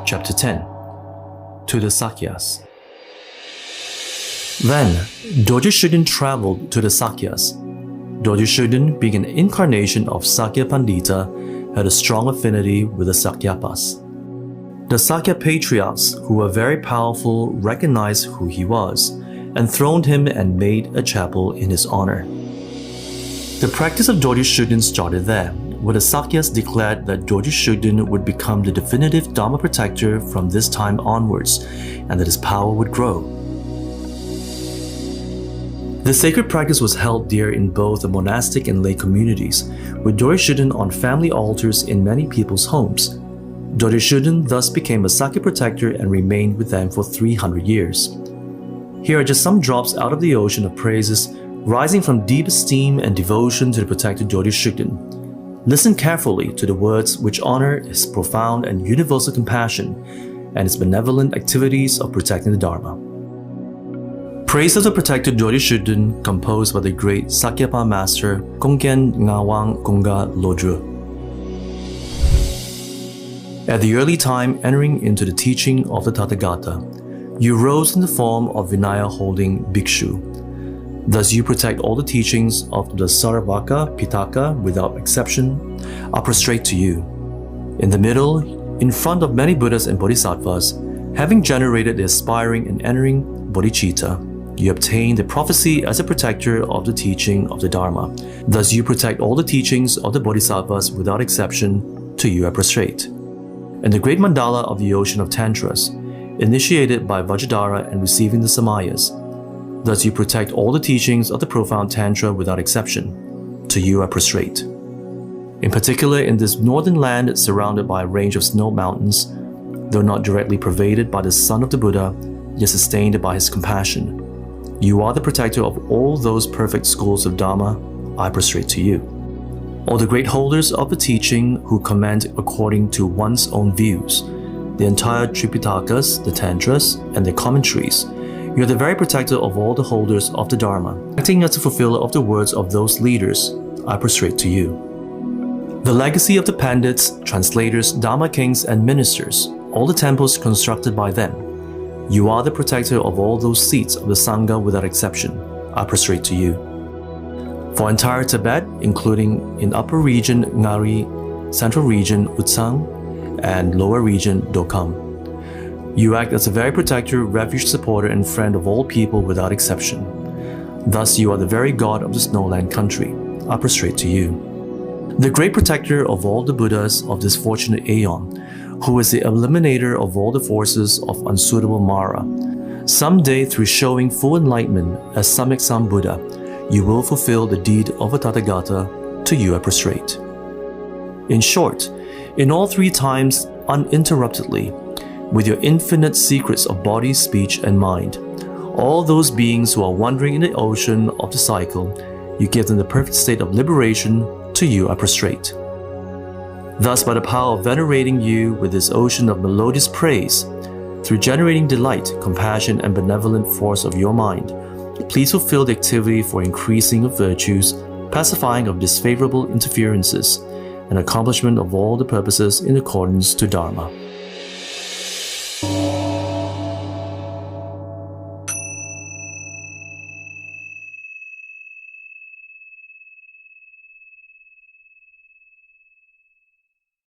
Chapter 10. To the Sakyas. Then, Dorje Shugden traveled to the Sakyas. Dorje Shugden, being an incarnation of Sakya Pandita, had a strong affinity with the Sakyapas. The Sakya patriarchs, who were very powerful, recognized who he was, enthroned him and made a chapel in his honor. The practice of Dorje Shugden started there, where the Sakyas declared that Dorje Shugden would become the definitive Dharma protector from this time onwards, and that his power would grow. The sacred practice was held dear in both the monastic and lay communities, with Dorje Shugden on family altars in many people's homes. Dorje Shugden thus became a Sakya protector and remained with them for 300 years. Here are just some drops out of the ocean of praises rising from deep esteem and devotion to the protector Dorje Shugden. Listen carefully to the words which honor his profound and universal compassion and his benevolent activities of protecting the Dharma. Praise of the protector Dorje Shugden, composed by the great Sakyapa master Kongken Ngawang Kongga Lodru. At the early time entering into the teaching of the Tathagata, you rose in the form of Vinaya holding Bhikshu. Thus you protect all the teachings of the Sarvaka Pitaka without exception, are prostrate to you. In the middle, in front of many Buddhas and Bodhisattvas, having generated the aspiring and entering bodhicitta, you obtain the prophecy as a protector of the teaching of the Dharma. Thus you protect all the teachings of the Bodhisattvas without exception, to you are prostrate. In the great mandala of the ocean of Tantras, initiated by Vajradhara and receiving the Samayas, thus you protect all the teachings of the profound Tantra without exception. To you are prostrate. In particular, in this northern land surrounded by a range of snow mountains, though not directly pervaded by the son of the Buddha, yet sustained by his compassion, you are the protector of all those perfect schools of Dharma. I prostrate to you. All the great holders of the teaching who comment according to one's own views, the entire Tripitakas, the Tantras, and their commentaries, you are the very protector of all the holders of the Dharma. Acting as the fulfiller of the words of those leaders, I prostrate to you. The legacy of the Pandits, translators, Dharma kings, and ministers, all the temples constructed by them, you are the protector of all those seats of the Sangha without exception. I prostrate to you. For entire Tibet, including in upper region Ngari, central region Utsang, and lower region Dokam, you act as a very protector, refuge, supporter, and friend of all people without exception. Thus you are the very god of the snowland country. I prostrate to you. The great protector of all the Buddhas of this fortunate aeon, who is the eliminator of all the forces of unsuitable Mara. Someday, through showing full enlightenment as Samyak Sambuddha, you will fulfill the deed of a Tathagata. To you I prostrate. In short, in all three times, uninterruptedly, with your infinite secrets of body, speech, and mind, all those beings who are wandering in the ocean of the cycle, you give them the perfect state of liberation. To you I prostrate. Thus, by the power of venerating you with this ocean of melodious praise, through generating delight, compassion, and benevolent force of your mind, please fulfill the activity for increasing of virtues, pacifying of disfavorable interferences, and accomplishment of all the purposes in accordance to Dharma.